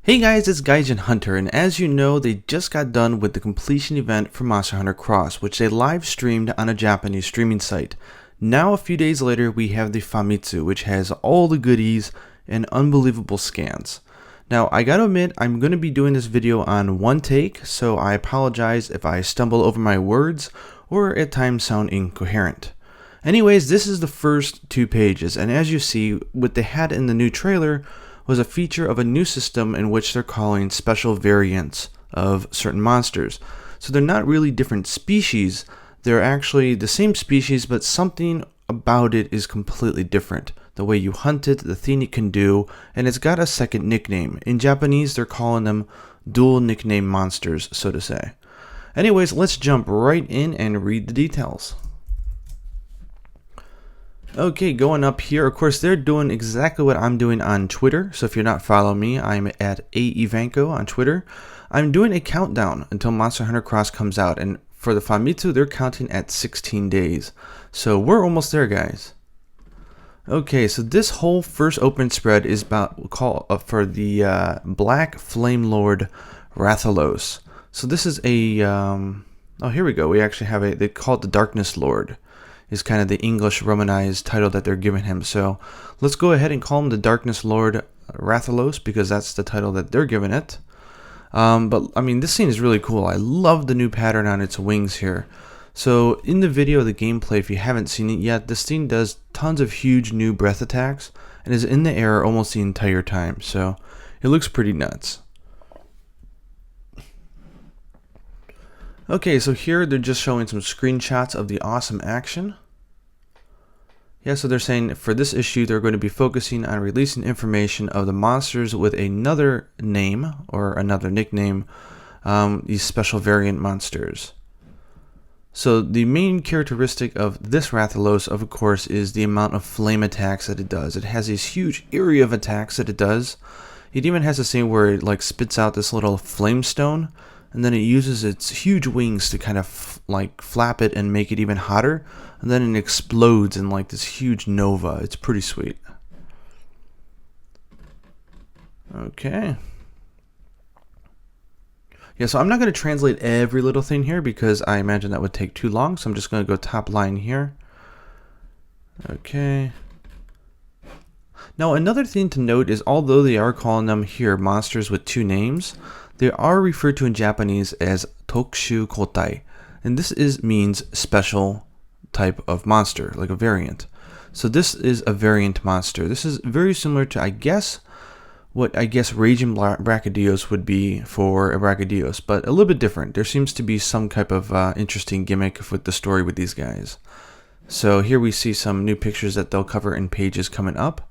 Hey guys, it's Gaijin Hunter, and as you know, they just got done with the completion event for Monster Hunter Cross, which they live streamed on a Japanese streaming site. Now, a few days later, we have the Famitsu, which has all the goodies and unbelievable scans. Now, I gotta admit, I'm gonna be doing this video on one take, so I apologize if I stumble over my words or at times sound incoherent. Anyways, this is the first 2 pages, and as you see, what they had in the new trailer was a feature of a new system in which they're calling special variants of certain monsters. So they're not really different species, they're actually the same species, but something about it is completely different. The way you hunt it, the thing it can do, and it's got a second nickname. In Japanese, they're calling them dual nickname monsters, so to say. Anyways, let's jump right in and read the details. Okay, going up here, of course, they're doing exactly what I'm doing on Twitter. So if you're not following me, I'm at AEvanko on Twitter. I'm doing a countdown until Monster Hunter Cross comes out. And for the Famitsu, they're counting at 16 days. So we're almost there, guys. Okay, so this whole first open spread is about for the Black Flame Lord Rathalos. So this is a, oh, here we go. We actually have they call it the Darkness Lord. Is kind of the English Romanized title that they're giving him. So let's go ahead and call him the Darkness Lord Rathalos because that's the title that they're giving it. But I mean, this scene is really cool. I love the new pattern on its wings here. So in the video, the gameplay, if you haven't seen it yet, this thing does tons of huge new breath attacks and is in the air almost the entire time. So it looks pretty nuts. Okay, so here they're just showing some screenshots of the awesome action. Yeah, so they're saying for this issue, they're going to be focusing on releasing information of the monsters with another name or another nickname, these special variant monsters. So the main characteristic of this Rathalos, of course, is the amount of flame attacks that it does. It has these huge area of attacks that it does. It even has a scene where it like spits out this little flame stone, and then it uses its huge wings to kind of like flap it and make it even hotter, and then it explodes in like this huge nova. It's pretty sweet. Okay. Yeah, so I'm not going to translate every little thing here because I imagine that would take too long, so I'm just going to go top line here. Okay. Now, another thing to note is although they are calling them here monsters with 2 names, they are referred to in Japanese as Tokushu Kotai, and this means special type of monster, like a variant. So this is a variant monster. This is very similar to, what Raging Brachydios would be for a Brachydios, but a little bit different. There seems to be some type of interesting gimmick with the story with these guys. So here we see some new pictures that they'll cover in pages coming up.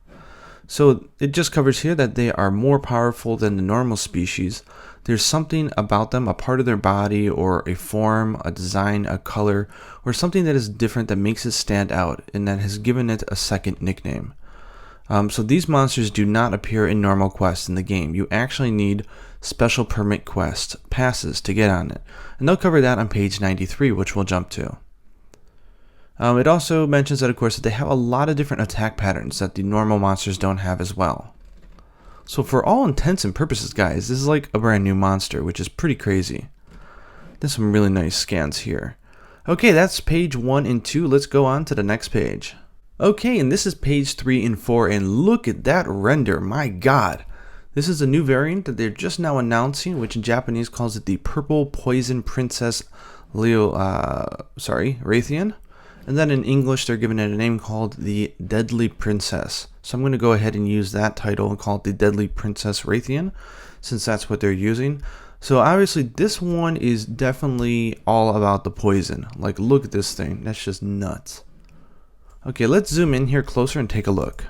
So it just covers here that they are more powerful than the normal species. There's something about them, a part of their body or a form, a design, a color, or something that is different that makes it stand out and that has given it a second nickname. So these monsters do not appear in normal quests in the game. You actually need special permit quest passes to get on it. And they'll cover that on page 93, which we'll jump to. It also mentions that, of course, that they have a lot of different attack patterns that the normal monsters don't have as well. So for all intents and purposes, guys, this is like a brand new monster, which is pretty crazy. There's some really nice scans here. Okay, that's page 1 and 2. Let's go on to the next page. Okay, and this is page 3 and 4, and look at that render, my god. This is a new variant that they're just now announcing, which in Japanese calls it the Purple Poison Princess Rathian. And then in English, they're giving it a name called the Deadly Princess. So I'm going to go ahead and use that title and call it the Deadly Princess Rathian, since that's what they're using. So obviously, this one is definitely all about the poison. Like, look at this thing. That's just nuts. Okay, let's zoom in here closer and take a look.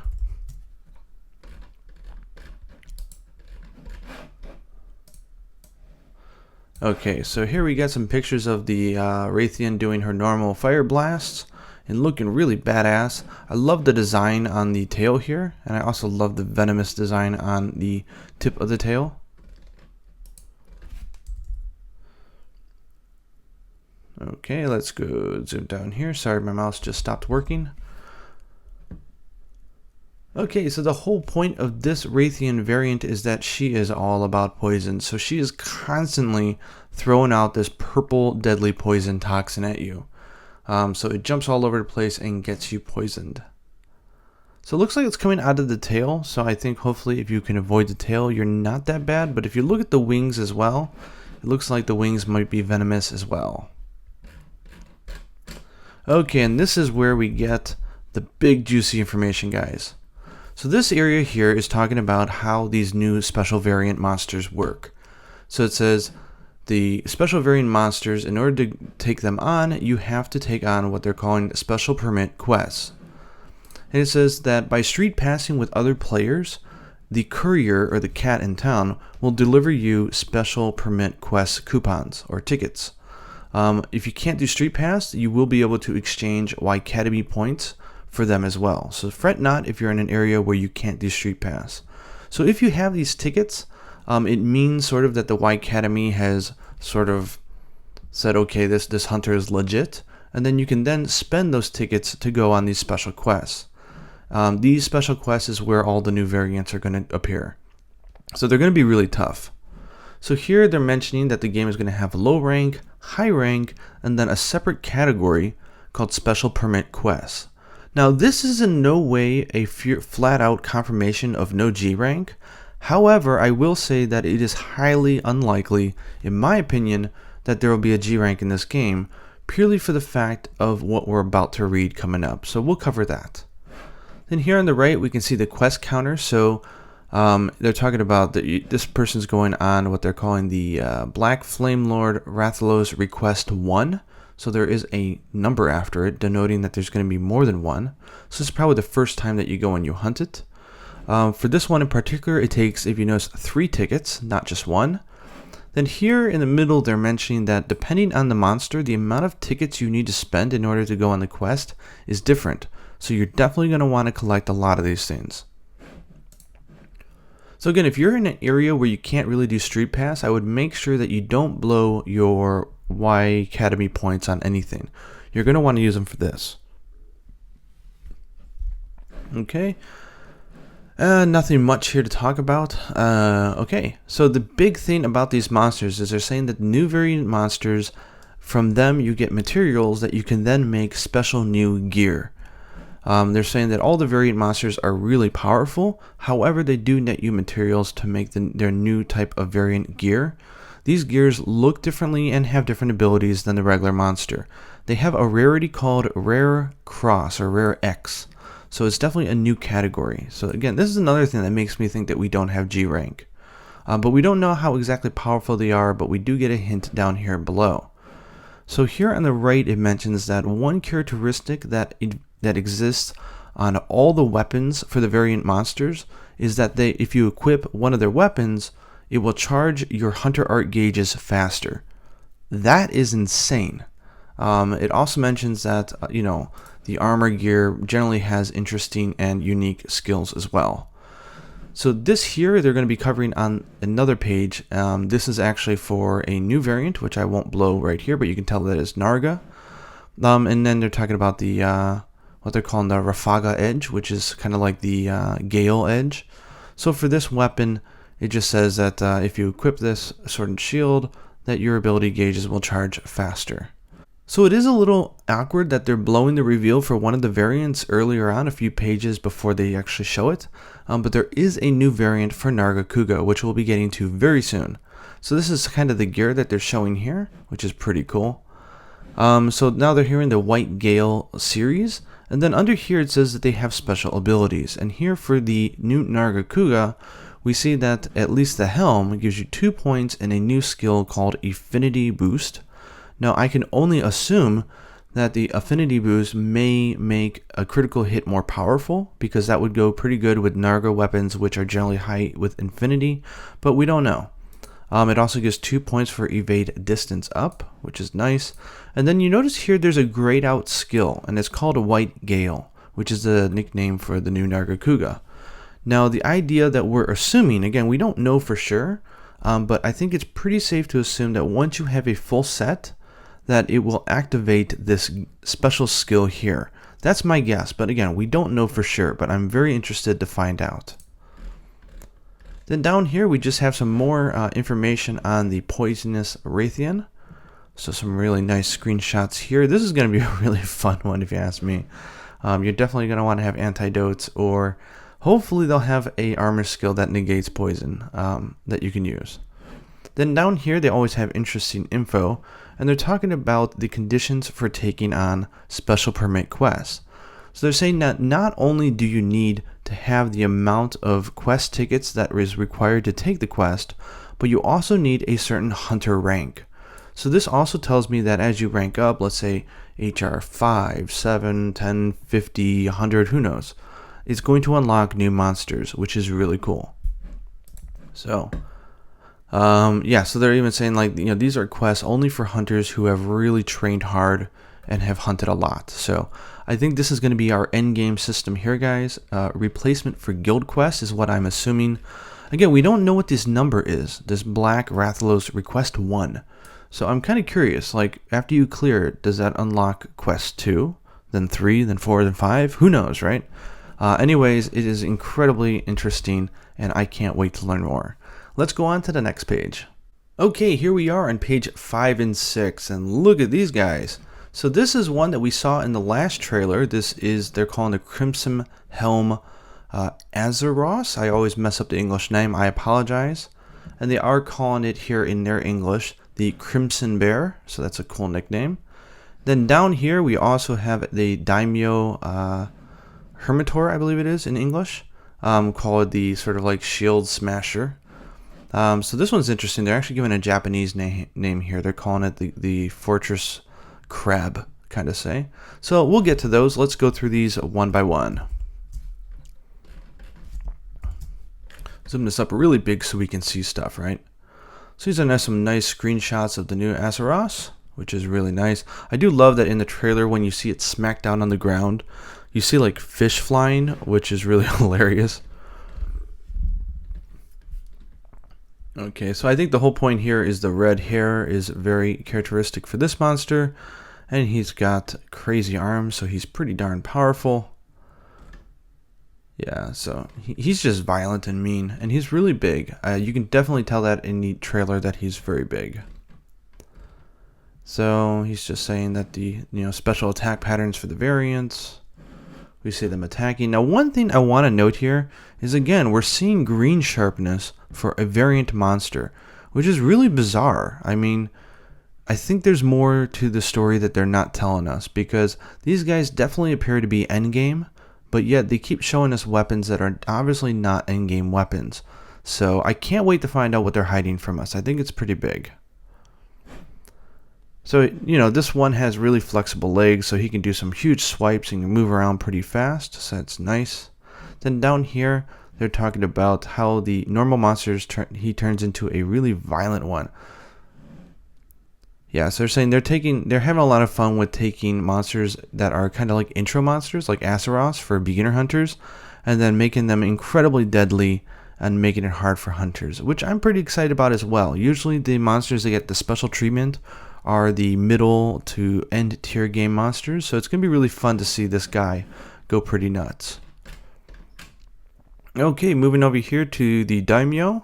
Okay, so here we got some pictures of the Rathian doing her normal fire blasts and looking really badass. I love the design on the tail here, and I also love the venomous design on the tip of the tail. Okay, let's go zoom down here. Sorry, my mouse just stopped working. Okay, so the whole point of this Rathian variant is that she is all about poison. So she is constantly throwing out this purple deadly poison toxin at you. So it jumps all over the place and gets you poisoned. So it looks like it's coming out of the tail. So I think hopefully if you can avoid the tail, you're not that bad. But if you look at the wings as well, it looks like the wings might be venomous as well. Okay, and this is where we get the big juicy information, guys. So this area here is talking about how these new special variant monsters work. So it says the special variant monsters, in order to take them on, you have to take on what they're calling special permit quests. And it says that by street passing with other players, the courier or the cat in town will deliver you special permit quest coupons or tickets. If you can't do street pass, you will be able to exchange Whitegale points for them as well. So fret not if you're in an area where you can't do street pass. So if you have these tickets, it means sort of that the Whitegale has sort of said, okay, this hunter is legit, and then you can then spend those tickets to go on these special quests. These special quests is where all the new variants are going to appear. So they're going to be really tough. So here they're mentioning that the game is going to have low rank, high rank, and then a separate category called special permit quests. Now, this is in no way a flat-out confirmation of no G rank. However, I will say that it is highly unlikely, in my opinion, that there will be a G rank in this game, purely for the fact of what we're about to read coming up. So we'll cover that. Then here on the right, we can see the quest counter. So they're talking about this person's going on what they're calling the Black Flame Lord Rathalos Request 1. So there is a number after it, denoting that there's going to be more than one. So this is probably the first time that you go and you hunt it. For this one in particular, it takes, if you notice, 3 tickets, not just one. Then here in the middle, they're mentioning that depending on the monster, the amount of tickets you need to spend in order to go on the quest is different. So you're definitely going to want to collect a lot of these things. So again, if you're in an area where you can't really do street pass, I would make sure that you don't blow your Whitegale points on anything. You're going to want to use them for this. Okay. Nothing much here to talk about. Okay, so the big thing about these monsters is they're saying that new variant monsters, from them you get materials that you can then make special new gear. They're saying that all the variant monsters are really powerful. However, they do net you materials to make their new type of variant gear. These gears look differently and have different abilities than the regular monster. They have a rarity called Rare Cross or Rare X. So it's definitely a new category. So again, this is another thing that makes me think that we don't have G rank. But we don't know how exactly powerful they are, but we do get a hint down here below. So here on the right, it mentions that one characteristic that exists on all the weapons for the variant monsters is that if you equip one of their weapons, it will charge your hunter art gauges faster. That is insane. It also mentions that, the armor gear generally has interesting and unique skills as well. So this here, they're going to be covering on another page. This is actually for a new variant, which I won't blow right here, but you can tell that it's Narga. And then they're talking about the what they're calling the Rafaga edge, which is kind of like the Gale edge. So for this weapon, it just says that if you equip this sword and shield, that your ability gauges will charge faster. So it is a little awkward that they're blowing the reveal for one of the variants earlier on, a few pages before they actually show it. But there is a new variant for Nargacuga, which we'll be getting to very soon. So this is kind of the gear that they're showing here, which is pretty cool. So now they're here in the Whitegale series. And then under here it says that they have special abilities. And here for the new Nargacuga, we see that at least the helm gives you 2 points and a new skill called Affinity Boost. Now I can only assume that the Affinity Boost may make a critical hit more powerful, because that would go pretty good with Narga weapons, which are generally high with Infinity, but we don't know. It also gives 2 points for evade distance up, which is nice. And then you notice here there's a grayed out skill, and it's called a Whitegale, which is the nickname for the new Nargacuga. Now the idea that we're assuming, again, we don't know for sure, but I think it's pretty safe to assume that once you have a full set, that it will activate this special skill here. That's my guess, but again, we don't know for sure, but I'm very interested to find out. Then down here, we just have some more information on the poisonous Rathian. So some really nice screenshots here. This is going to be a really fun one if you ask me. You're definitely going to want to have antidotes, or hopefully they'll have a armor skill that negates poison that you can use. Then down here, they always have interesting info, and they're talking about the conditions for taking on special permit quests. So they're saying that not only do you need to have the amount of quest tickets that is required to take the quest, but you also need a certain hunter rank. So this also tells me that as you rank up, let's say HR 5, 7, 10, 50, 100, who knows, it's going to unlock new monsters, which is really cool. So yeah, so they're even saying, like, these are quests only for hunters who have really trained hard and have hunted a lot. So I think this is going to be our end game system here, guys. Replacement for guild quests is what I'm assuming. Again, we don't know what this number is. This Black Rathalos request 1. So I'm kind of curious, like, after you clear it, does that unlock quest 2, then 3, then 4, then 5? Who knows, right? Anyways, it is incredibly interesting, and I can't wait to learn more. Let's go on to the next page. Okay, here we are on page 5 and 6, and look at these guys. So this is one that we saw in the last trailer. This is, they're calling the Crimson Helm Arzuros. I always mess up the English name, I apologize. And they are calling it here in their English the Crimson Bear, so that's a cool nickname. Then down here we also have the Daimyo Hermitor, I believe it is in English, called the sort of like Shield Smasher. So this one's interesting. They're actually giving a Japanese name here. They're calling it the Fortress Crab, kind of say. So we'll get to those. Let's go through these one by one. Zoom this up really big so we can see stuff, right? So these are some nice screenshots of the new Arzuros, which is really nice. I do love that in the trailer when you see it smack down on the ground, you see like fish flying, which is really hilarious. Okay, so I think the whole point here is the red hair is very characteristic for this monster, and he's got crazy arms, so he's pretty darn powerful. Yeah, so he's just violent and mean, and he's really big. You can definitely tell that in the trailer that he's very big. So he's just saying that the special attack patterns for the variants. We see them attacking. Now, one thing I want to note here is, again, we're seeing green sharpness for a variant monster, which is really bizarre. I mean, I think there's more to the story that they're not telling us, because these guys definitely appear to be endgame, but yet they keep showing us weapons that are obviously not endgame weapons. So I can't wait to find out what they're hiding from us. I think it's pretty big. So, this one has really flexible legs, so he can do some huge swipes and move around pretty fast, so that's nice. Then down here, they're talking about how the normal monsters, he turns into a really violent one. Yeah, so they're saying they're having a lot of fun with taking monsters that are kind of like intro monsters, like Arzuros for beginner hunters, and then making them incredibly deadly and making it hard for hunters, which I'm pretty excited about as well. Usually the monsters that get the special treatment are the middle to end tier game monsters, so it's going to be really fun to see this guy go pretty nuts. Okay, moving over here to the Daimyo.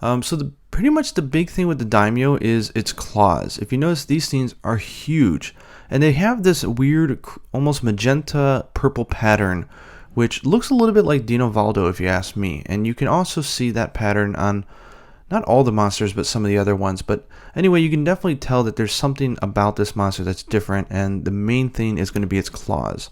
So pretty much the big thing with the Daimyo is its claws. If you notice, these things are huge, and they have this weird, almost magenta purple pattern, which looks a little bit like Dino Valdo if you ask me. And you can also see that pattern on not all the monsters, but some of the other ones. But anyway, you can definitely tell that there's something about this monster that's different, and the main thing is going to be its claws.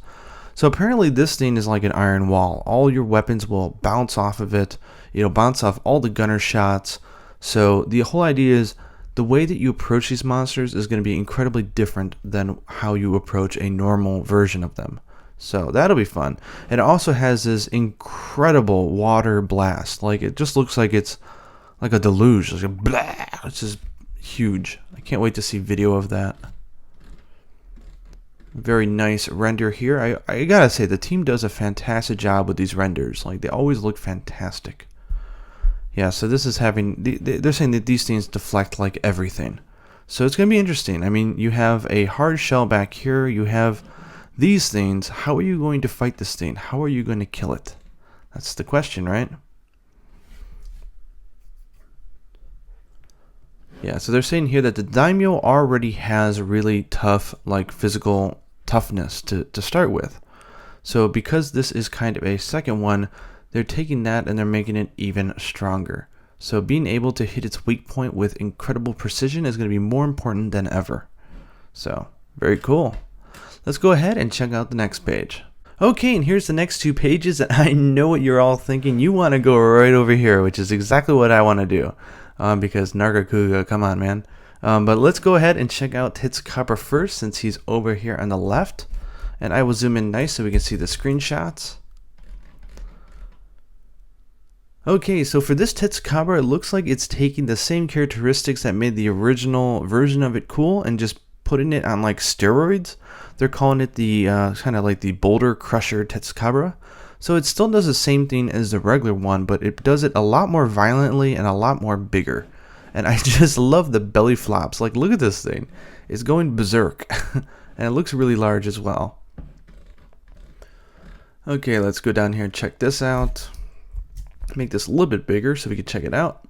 So apparently this thing is like an iron wall. All your weapons will bounce off of it. It'll bounce off all the gunner shots. So the whole idea is the way that you approach these monsters is going to be incredibly different than how you approach a normal version of them. So that'll be fun. It also has this incredible water blast. Like, it just looks like it's like a deluge. It's like blah. It's just huge. I can't wait to see video of that. Very nice render here. I gotta say, the team does a fantastic job with these renders. Like, they always look fantastic. Yeah, so this is having, they're saying that these things deflect like everything. So it's going to be interesting. I mean, you have a hard shell back here. You have these things. How are you going to fight this thing? How are you going to kill it? That's the question, right? Yeah, so they're saying here that the Daimyo already has really tough, like physical toughness to start with. So because this is kind of a second one, they're taking that and they're making it even stronger. So being able to hit its weak point with incredible precision is going to be more important than ever. So, very cool. Let's go ahead and check out the next page. Okay, and here's the next two pages, and I know what you're all thinking. You want to go right over here, which is exactly what I want to do. Because Nargacuga, come on, man. But let's go ahead and check out Testucabra first, since he's over here on the left. And I will zoom in nice so we can see the screenshots. Okay, so for this Testucabra, it looks like it's taking the same characteristics that made the original version of it cool and just putting it on like steroids. They're calling it the kind of like the Boulder Crusher Testucabra. So it still does the same thing as the regular one, but it does it a lot more violently and a lot more bigger. And I just love the belly flops. Like, look at this thing. It's going berserk. And it looks really large as well. Okay, let's go down here and check this out. Make this a little bit bigger so we can check it out.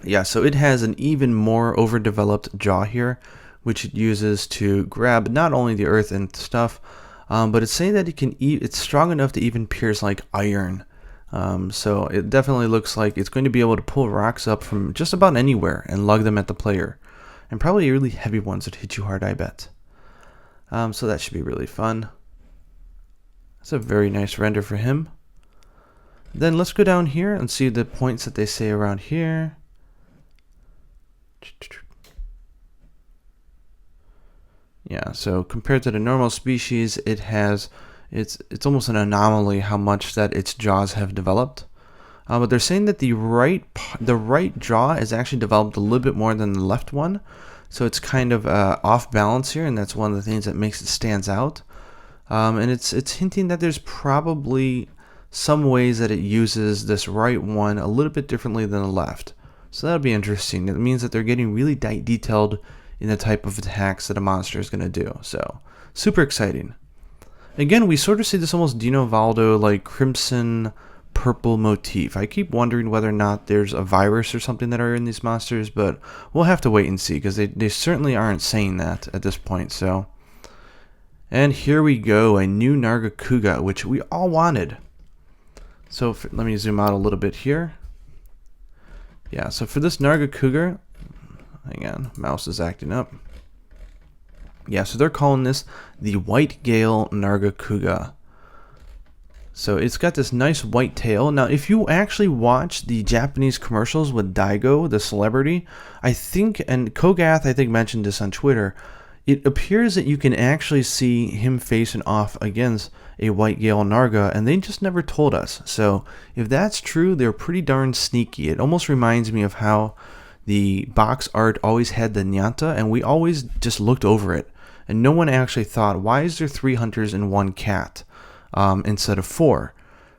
Yeah, so it has an even more overdeveloped jaw here, which it uses to grab not only the earth and stuff, but it's saying that it can it's strong enough to even pierce like iron. So it definitely looks like it's going to be able to pull rocks up from just about anywhere and lug them at the player, and probably really heavy ones that hit you hard, I bet. So that should be really fun. That's a very nice render for him. Then let's go down here and see the points that they say around here. Yeah, so compared to the normal species, it's almost an anomaly how much that its jaws have developed. But they're saying that the right jaw is actually developed a little bit more than the left one, so it's kind of off balance here, and that's one of the things that makes it stands out. And it's hinting that there's probably some ways that it uses this right one a little bit differently than the left. So that'll be interesting. It means that they're getting really detailed in the type of attacks that a monster is going to do. So super exciting. Again, we sort of see this almost Dino Valdo like crimson purple motif. I keep wondering whether or not there's a virus or something that are in these monsters, but we'll have to wait and see, because they certainly aren't saying that at this point. So, and here we go, a new Nargacuga, which we all wanted. So let me zoom out a little bit here. Yeah, so for this Nargacuga, hang on, mouse is acting up. Yeah, so they're calling this the Whitegale Nargacuga. So it's got this nice white tail. Now, if you actually watch the Japanese commercials with Daigo, the celebrity, I think, and Kogath, I think, mentioned this on Twitter, it appears that you can actually see him facing off against a Whitegale Narga, and they just never told us. So if that's true, they're pretty darn sneaky. It almost reminds me of how the box art always had the Nyanta, and we always just looked over it, and no one actually thought, why is there 3 hunters and 1 cat instead of 4?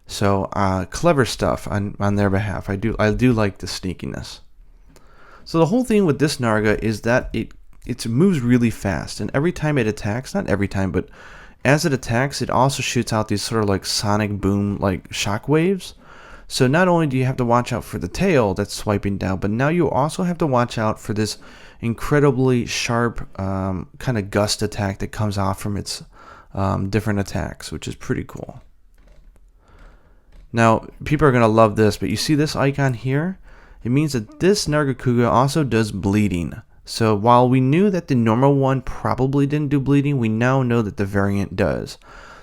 So clever stuff on their behalf. I do like the sneakiness. So the whole thing with this Narga is that it moves really fast, and every time it attacks, not every time, but as it attacks, it also shoots out these sort of like sonic boom like shock waves. So not only do you have to watch out for the tail that's swiping down, but now you also have to watch out for this incredibly sharp kind of gust attack that comes off from its different attacks, which is pretty cool. Now, people are going to love this, but you see this icon here? It means that this Nargacuga also does bleeding. So while we knew that the normal one probably didn't do bleeding, we now know that the variant does.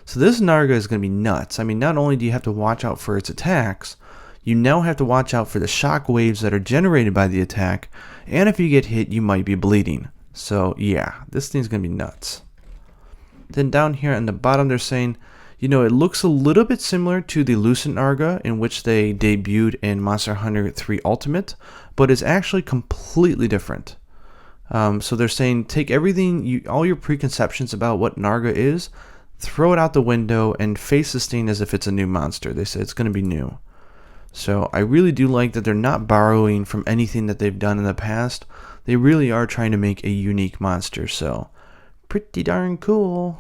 So this Narga is going to be nuts. I mean, not only do you have to watch out for its attacks, you now have to watch out for the shock waves that are generated by the attack, and if you get hit, you might be bleeding. So yeah, this thing's going to be nuts. Then down here on the bottom, they're saying, you know, it looks a little bit similar to the Lucent Narga, in which they debuted in Monster Hunter 3 Ultimate, but it's actually completely different. So they're saying, take everything, all your preconceptions about what Narga is, throw it out the window, and face this thing as if it's a new monster. They say it's going to be new. So I really do like that they're not borrowing from anything that they've done in the past. they really are trying to make a unique monster, so pretty darn cool.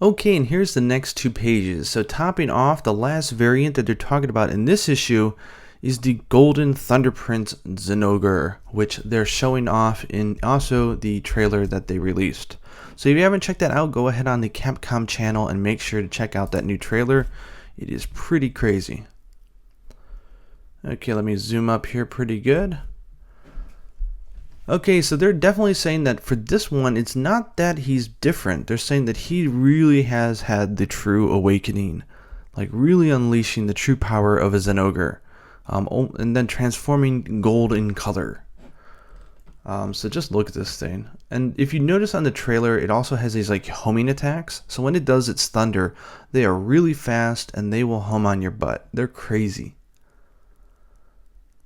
Okay, and here's the next 2 pages. So topping off, the last variant that they're talking about in this issue is the Golden Thunder Prince Zinoger, which they're showing off in also the trailer that they released. So if you haven't checked that out, go ahead on the Capcom channel and make sure to check out that new trailer. It is pretty crazy. Okay, let me zoom up here pretty good. Okay, so they're definitely saying that for this one, it's not that he's different. They're saying that he really has had the true awakening, like really unleashing the true power of a Zinoger, and then transforming gold in color. So just look at this thing. And if you notice on the trailer, it also has these like homing attacks. So when it does its thunder, they are really fast and they will hum on your butt. They're crazy.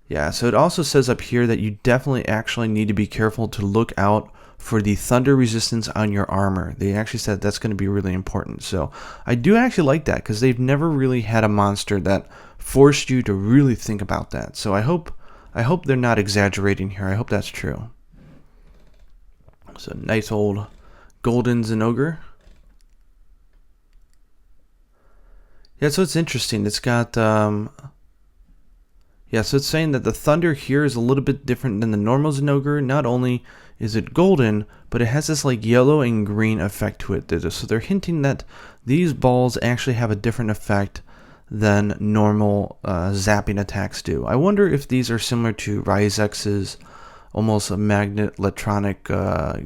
Yeah, so it also says up here that you definitely actually need to be careful to look out for the thunder resistance on your armor. They actually said that's going to be really important. So I do actually like that because they've never really had a monster that forced you to really think about that. So I hope they're not exaggerating here. I hope that's true. So nice old golden Zinoger. Yeah, so it's interesting. It's got yeah, so it's saying that the thunder here is a little bit different than the normal Zinoger. Not only is it golden, but it has this like yellow and green effect to it. So they're hinting that these balls actually have a different effect than normal zapping attacks do. I wonder if these are similar to Ryzex's almost a magnet electronic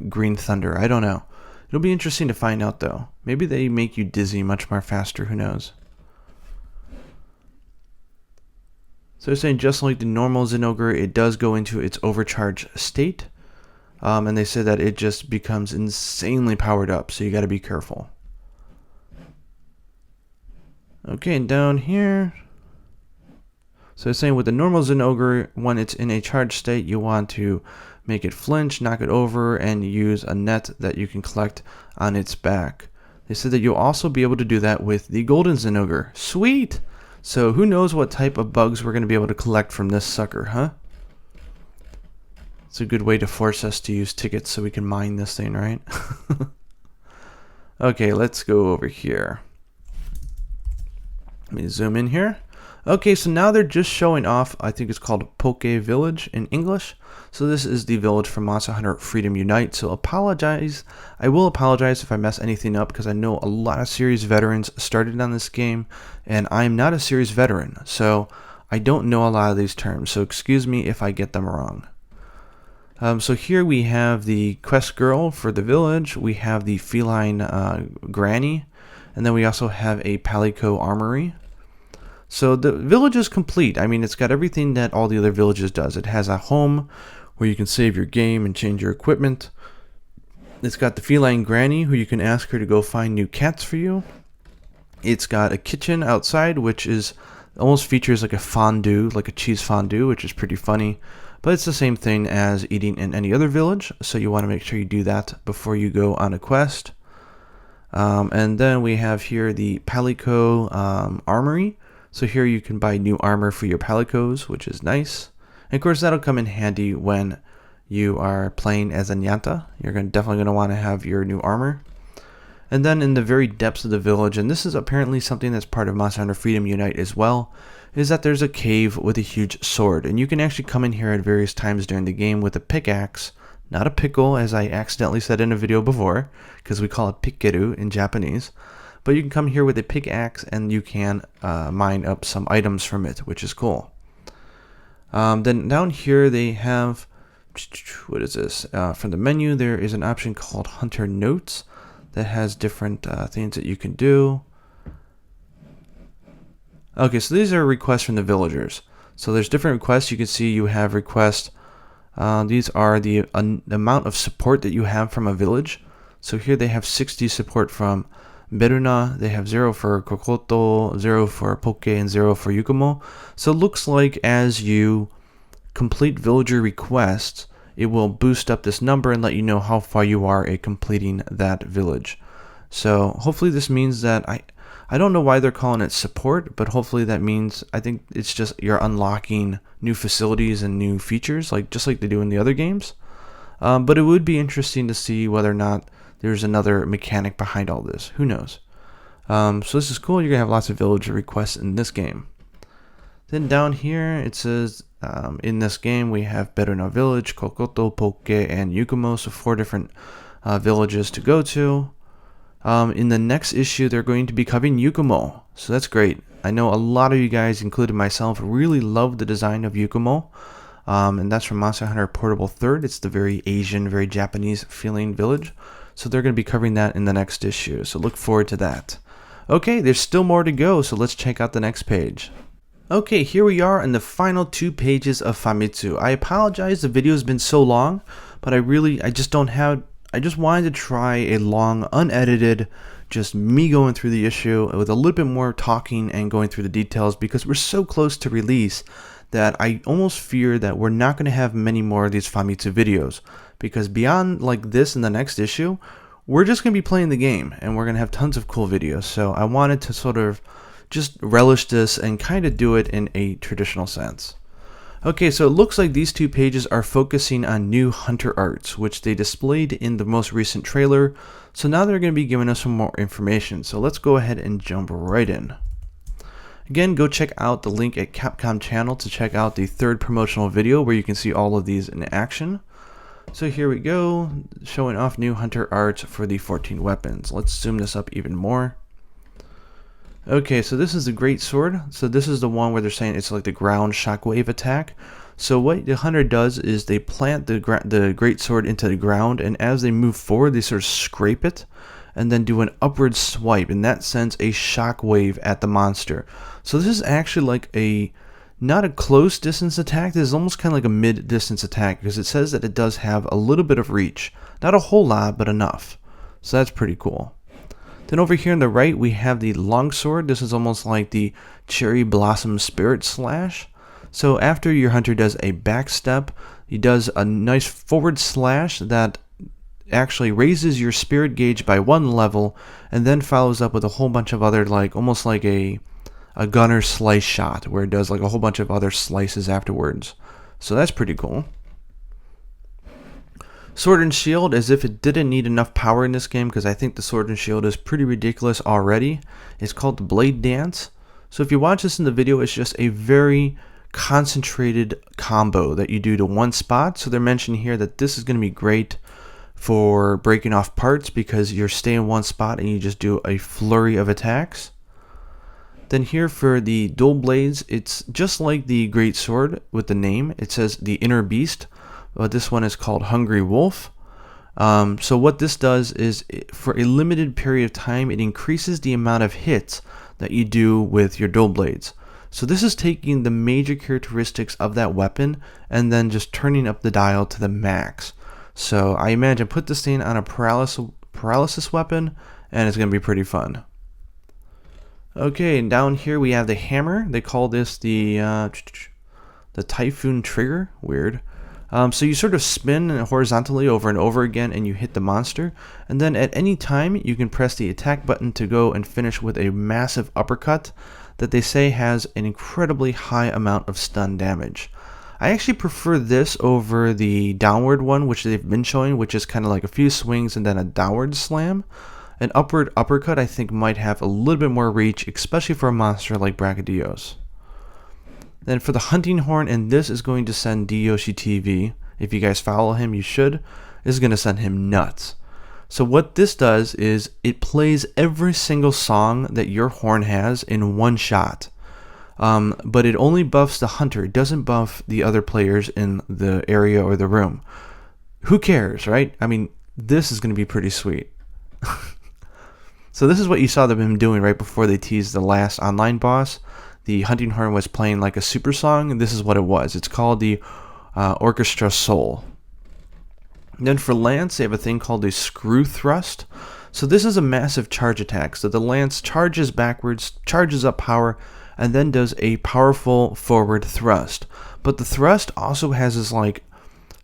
green thunder. I don't know. It'll be interesting to find out though. Maybe they make you dizzy much more faster. Who knows? So they're saying just like the normal Zinoger, it does go into its overcharged state. And they said that it just becomes insanely powered up, so you got to be careful. Okay, and down here. So they're saying with the normal Zinoger, when it's in a charged state, you want to make it flinch, knock it over, and use a net that you can collect on its back. They said that you'll also be able to do that with the golden Zinoger. Sweet! So who knows what type of bugs we're going to be able to collect from this sucker, huh? It's a good way to force us to use tickets so we can mine this thing, right? Okay, let's go over here. Let me zoom in here. Okay, so now they're just showing off, I think it's called Pokke Village in English. So this is the village from Monster Hunter Freedom Unite. So I will apologize if I mess anything up because I know a lot of series veterans started on this game and I'm not a series veteran. So I don't know a lot of these terms. So excuse me if I get them wrong. So here we have the quest girl for the village. We have the feline granny. And then we also have a palico armory. So the village is complete. I mean, it's got everything that all the other villages does. It has a home where you can save your game and change your equipment. It's got the feline granny who you can ask her to go find new cats for you. It's got a kitchen outside which is almost features like a fondue, like a cheese fondue, which is pretty funny. But it's the same thing as eating in any other village. So you want to make sure you do that before you go on a quest. And then we have here the palico armory. So here you can buy new armor for your palicos, which is nice. And of course that'll come in handy when you are playing as a Nyanta. You're definitely going to want to have your new armor. And then in the very depths of the village, and this is apparently something that's part of Monster Hunter Freedom Unite as well, is that there's a cave with a huge sword. And you can actually come in here at various times during the game with a pickaxe, not a pickle as I accidentally said in a video before, because we call it pikkeru in Japanese. But you can come here with a pickaxe and you can mine up some items from it, which is cool. Then down here they have, what is this? From the menu there is an option called Hunter Notes that has different things that you can do. Okay, so these are requests from the villagers. So there's different requests. You can see you have requests. These are the amount of support that you have from a village. So here they have 60 support from Beruna, they have 0 for Kokoto, 0 for Pokke, and 0 for Yukumo. So it looks like as you complete villager requests, it will boost up this number and let you know how far you are at completing that village. So hopefully this means that I don't know why they're calling it support, but hopefully that means, I think it's just you're unlocking new facilities and new features, like just like they do in the other games. But it would be interesting to see whether or not there's another mechanic behind all this. Who knows? So this is cool. You're going to have lots of villager requests in this game. Then down here it says, in this game we have Beruna Village, Kokoto, Pokke, and Yukumo, so 4 different villages to go to. In the next issue they're going to be covering Yukumo, so that's great. I know a lot of you guys, including myself, really love the design of Yukumo, and that's from Monster Hunter Portable 3rd. It's the very Asian, very Japanese feeling village, so they're going to be covering that in the next issue, so look forward to that. Okay, there's still more to go, so let's check out the next page. Okay, here we are in the final 2 pages of Famitsu. I apologize the video has been so long, but I just wanted to try a long, unedited, just me going through the issue with a little bit more talking and going through the details, because we're so close to release that I almost fear that we're not going to have many more of these Famitsu videos, because beyond like this in the next issue, we're just going to be playing the game and we're going to have tons of cool videos. So I wanted to sort of just relish this and kind of do it in a traditional sense. Okay, so it looks like these 2 pages are focusing on new hunter arts, which they displayed in the most recent trailer. So now they're going to be giving us some more information. So let's go ahead and jump right in. Again, go check out the link at Capcom channel to check out the 3rd promotional video where you can see all of these in action. So here we go, showing off new hunter arts for the 14 weapons. Let's zoom this up even more. Okay, so this is the Great Sword. So this is the one where they're saying it's like the ground shockwave attack. So what the hunter does is they plant the Great Sword into the ground, and as they move forward, they sort of scrape it and then do an upward swipe, and that sends a shockwave at the monster. So this is actually like not a close distance attack. This is almost kind of like a mid distance attack, because it says that it does have a little bit of reach. Not a whole lot, but enough. So that's pretty cool. Then over here on the right, we have the longsword. This is almost like the Cherry Blossom Spirit Slash. So after your hunter does a back step, he does a nice forward slash that actually raises your spirit gauge by 1 level, and then follows up with a whole bunch of other, like almost like a gunner slice shot, where it does like a whole bunch of other slices afterwards. So that's pretty cool. Sword and Shield, as if it didn't need enough power in this game, because I think the Sword and Shield is pretty ridiculous already. It's called the Blade Dance. So if you watch this in the video, it's just a very concentrated combo that you do to one spot. So they're mentioning here that this is going to be great for breaking off parts, because you're staying in one spot and you just do a flurry of attacks. Then here for the dual blades, it's just like the Great Sword with the name. It says the Inner Beast, but this one is called Hungry Wolf. So what this does is, for a limited period of time, it increases the amount of hits that you do with your dual blades. So this is taking the major characteristics of that weapon and then just turning up the dial to the max. So I imagine put this thing on a paralysis weapon and it's going to be pretty fun. Okay, and down here we have the hammer. They call this the Typhoon Trigger. Weird. So you sort of spin horizontally over and over again and you hit the monster, and then at any time you can press the attack button to go and finish with a massive uppercut that they say has an incredibly high amount of stun damage. I actually prefer this over the downward one, which they've been showing, which is kind of like a few swings and then a downward slam. An upward uppercut I think might have a little bit more reach, especially for a monster like Brachydios. Then for the hunting horn, and this is going to send Diyoshi TV. If you guys follow him, you should. This is going to send him nuts. So what this does is it plays every single song that your horn has in one shot. But it only buffs the hunter. It doesn't buff the other players in the area or the room. Who cares, right? I mean, this is going to be pretty sweet. So this is what you saw them doing right before they teased the last online boss. The hunting horn was playing like a super song, and this is what it was. It's called the Orchestra Soul. And then for Lance, they have a thing called the Screw Thrust. So this is a massive charge attack. So the Lance charges backwards, charges up power, and then does a powerful forward thrust. But the thrust also has this like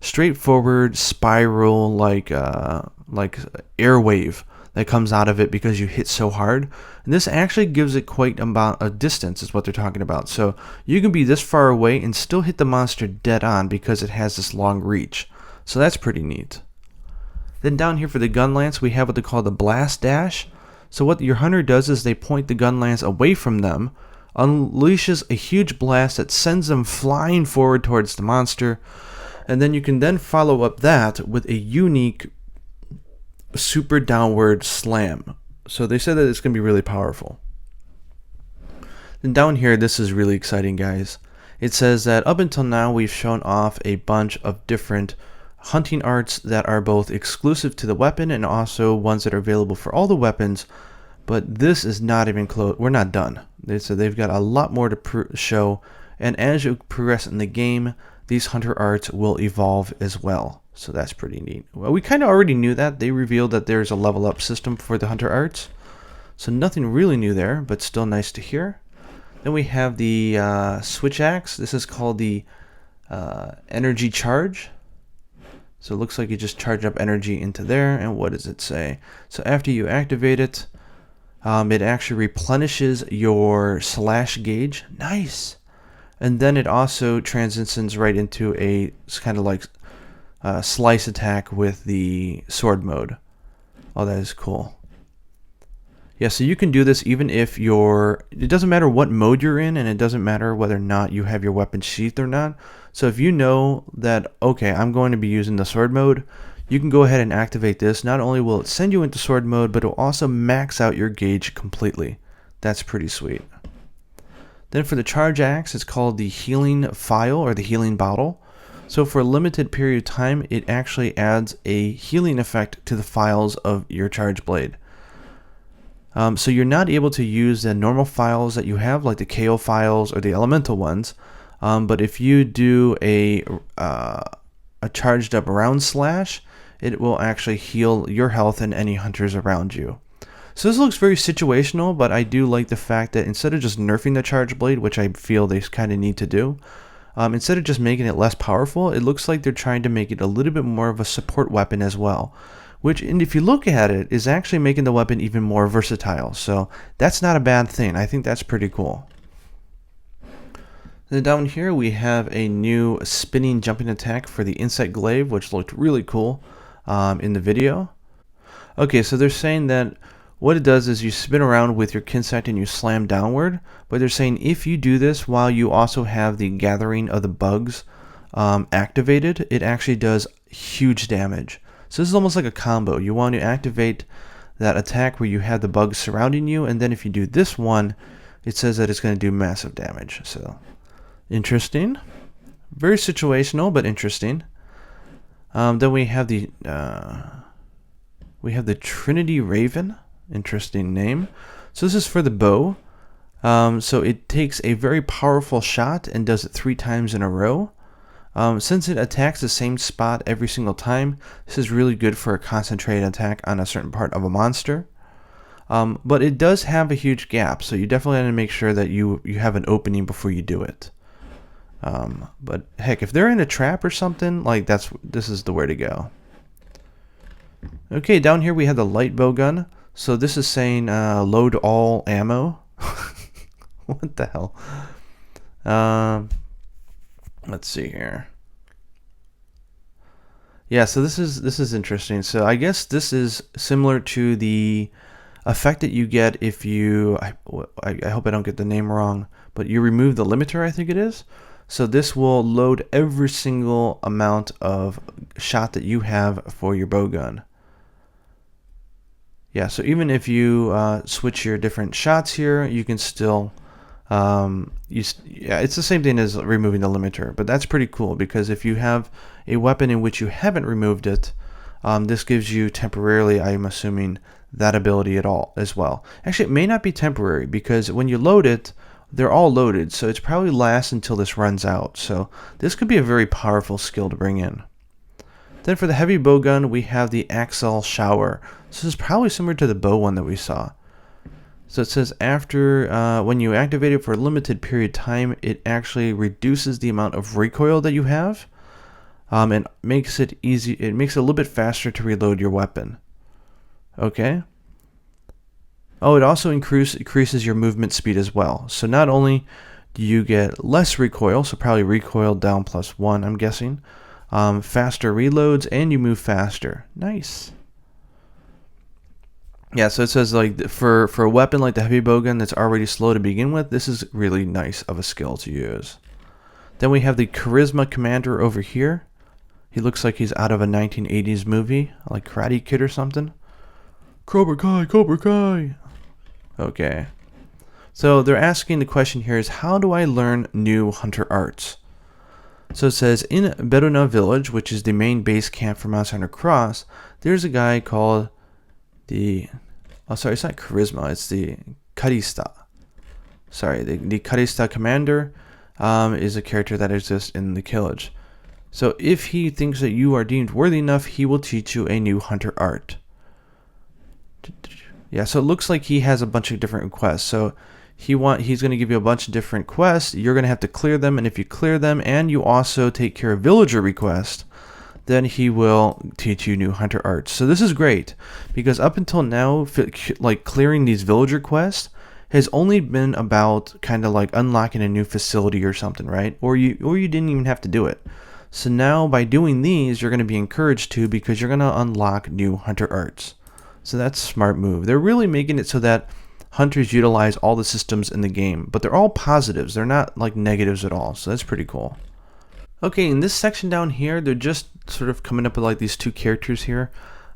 straightforward spiral like airwave that comes out of it because you hit so hard. And this actually gives it quite amount of distance is what they're talking about. So you can be this far away and still hit the monster dead on because it has this long reach. So that's pretty neat. Then down here for the gun lance, we have what they call the blast dash. So what your hunter does is they point the gun lance away from them, unleashes a huge blast that sends them flying forward towards the monster, and then you can then follow up that with a unique super downward slam. So they said that it's going to be really powerful. Then down here, this is really exciting, guys. It says that up until now we've shown off a bunch of different hunting arts that are both exclusive to the weapon and also ones that are available for all the weapons, but this is not even close. We're not done. So they've got a lot more to show, and as you progress in the game, these hunter arts will evolve as well. So that's pretty neat. Well, we kind of already knew that. They revealed that there's a level up system for the hunter arts, so nothing really new there, but still nice to hear. Then we have the switch axe. This is called the energy charge. So it looks like you just charge up energy into there, and what does it say? So after you activate it, it actually replenishes your slash gauge. Nice! And then it also transitions right into a kind of like slice attack with the sword mode. Oh, that is cool. Yeah, so you can do this even if it doesn't matter what mode you're in, and it doesn't matter whether or not you have your weapon sheathed or not. So if you know that, okay, I'm going to be using the sword mode, you can go ahead and activate this. Not only will it send you into sword mode, but it will also max out your gauge completely. That's pretty sweet. Then for the charge axe, it's called the healing phial or the healing bottle. So for a limited period of time, it actually adds a healing effect to the phials of your charge blade. So you're not able to use the normal phials that you have, like the KO phials or the elemental ones. But if you do a charged up round slash, it will actually heal your health and any hunters around you. So this looks very situational, but I do like the fact that instead of just nerfing the charge blade, which I feel they kind of need to do, instead of just making it less powerful, it looks like they're trying to make it a little bit more of a support weapon as well. Which, and if you look at it, is actually making the weapon even more versatile. So that's not a bad thing. I think that's pretty cool. Then down here we have a new spinning jumping attack for the insect glaive, which looked really cool in the video. Okay, so they're saying that what it does is you spin around with your kinsect and you slam downward, but they're saying if you do this while you also have the gathering of the bugs activated, it actually does huge damage. So this is almost like a combo. You want to activate that attack where you have the bugs surrounding you, and then if you do this one, it says that it's going to do massive damage. So interesting. Very situational, but interesting. Then we have the Trinity Raven. Interesting name. So this is for the bow. So it takes a very powerful shot and does it 3 times in a row. Since it attacks the same spot every single time, this is really good for a concentrated attack on a certain part of a monster. But it does have a huge gap, so you definitely have to make sure that you have an opening before you do it. But heck, if they're in a trap or something, like this is the way to go. Okay, down here we have the light bow gun. So this is saying load all ammo. What the hell? Let's see here. Yeah, so this is interesting. So I guess this is similar to the effect that you get if you, I hope I don't get the name wrong, but you remove the limiter, I think it is. So this will load every single amount of shot that you have for your bow gun. Yeah, so even if you switch your different shots here, you can still yeah, it's the same thing as removing the limiter, but that's pretty cool because if you have a weapon in which you haven't removed it, this gives you temporarily, I'm assuming, that ability at all as well. Actually, it may not be temporary because when you load it, they're all loaded, so it's probably lasts until this runs out. So this could be a very powerful skill to bring in. Then for the heavy bow gun, we have the Axle Shower. This is probably similar to the bow one that we saw. So it says after when you activate it for a limited period of time, it actually reduces the amount of recoil that you have, and makes it easy. It makes it a little bit faster to reload your weapon. Okay, Oh, it also increases your movement speed as well. So not only do you get less recoil, so probably recoil down +1, I'm guessing, faster reloads, and you move faster. Nice. Yeah, so it says like for a weapon like the heavy bowgun that's already slow to begin with, this is really nice of a skill to use. Then we have the Charisma Commander over here. He looks like he's out of a 1980s movie, like Karate Kid or something. Cobra Kai, Cobra Kai. Okay. So they're asking the question here is, how do I learn new hunter arts? So it says, in Beruna Village, which is the main base camp for Monster Hunter Cross, there's a guy called the... Oh, sorry, it's not Charisma, it's the Karista. Sorry, the Karista Commander is a character that exists in the village. So if he thinks that you are deemed worthy enough, he will teach you a new hunter art. Yeah, so it looks like he has a bunch of different quests. So he's going to give you a bunch of different quests. You're going to have to clear them, and if you clear them and you also take care of villager requests, then he will teach you new hunter arts. So this is great, because up until now, like clearing these villager quests has only been about kind of like unlocking a new facility or something, right? Or you didn't even have to do it. So now by doing these, you're going to be encouraged to, because you're going to unlock new hunter arts. So that's a smart move. They're really making it so that hunters utilize all the systems in the game, but they're all positives. They're not like negatives at all. So that's pretty cool. Okay, in this section down here, they're just sort of coming up with like these two characters here.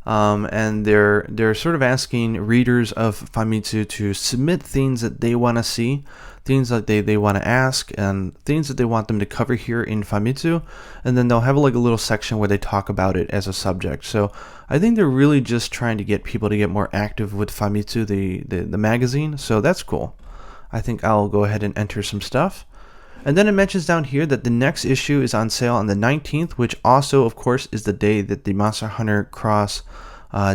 And they're sort of asking readers of Famitsu to submit things that they want to see, things that they want to ask, and things that they want them to cover here in Famitsu, and then they'll have like a little section where they talk about it as a subject. So I think they're really just trying to get people to get more active with Famitsu, the magazine, so that's cool. I think I'll go ahead and enter some stuff. And then it mentions down here that the next issue is on sale on the 19th, which also, of course, is the day that the Monster Hunter Cross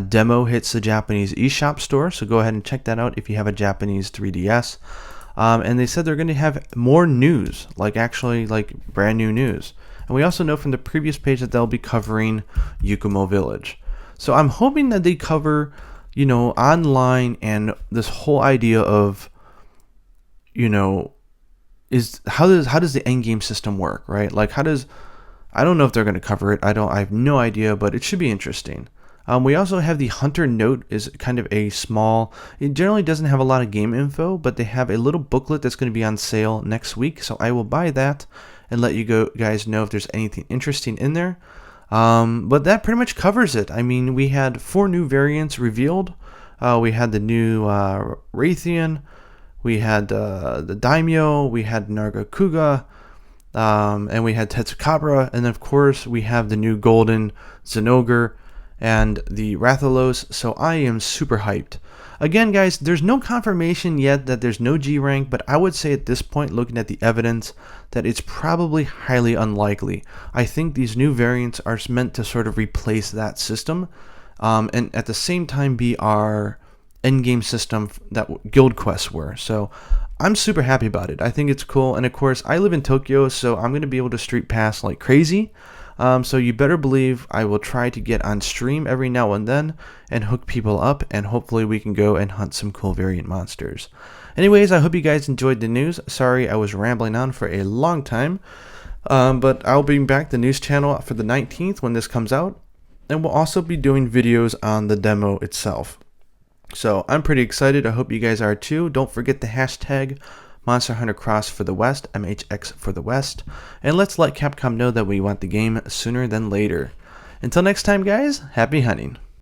demo hits the Japanese eShop store. So go ahead and check that out if you have a Japanese 3DS. And they said they're going to have more news, like actually like brand new news. And we also know from the previous page that they'll be covering Yukumo Village. So I'm hoping that they cover, you know, online and this whole idea of, you know, is how does the end game system work, right? Like I don't know if they're going to cover it. I have no idea, but it should be interesting. We also have the Hunter Note is kind of a small, it generally doesn't have a lot of game info, but they have a little booklet that's going to be on sale next week. So I will buy that and let you guys know if there's anything interesting in there. But that pretty much covers it. I mean, we had 4 new variants revealed. We had the new Rathian. We had the Daimyo, we had Nargacuga, and we had Testucabra, and of course we have the new golden Zinoger and the Rathalos, so I am super hyped. Again, guys, there's no confirmation yet that there's no G rank, but I would say at this point, looking at the evidence, that it's probably highly unlikely. I think these new variants are meant to sort of replace that system, and at the same time be our endgame system that guild quests were. So I'm super happy about it. I think it's cool, and of course I live in Tokyo, so I'm going to be able to street pass like crazy. So you better believe I will try to get on stream every now and then and hook people up, and hopefully we can go and hunt some cool variant monsters. Anyways, I hope you guys enjoyed the news. Sorry I was rambling on for a long time, but I'll bring back the news channel for the 19th when this comes out, and we'll also be doing videos on the demo itself. So I'm pretty excited. I hope you guys are too. Don't forget the hashtag Monster Hunter Cross for the West, MHX for the West, and let's let Capcom know that we want the game sooner than later. Until next time, guys, happy hunting.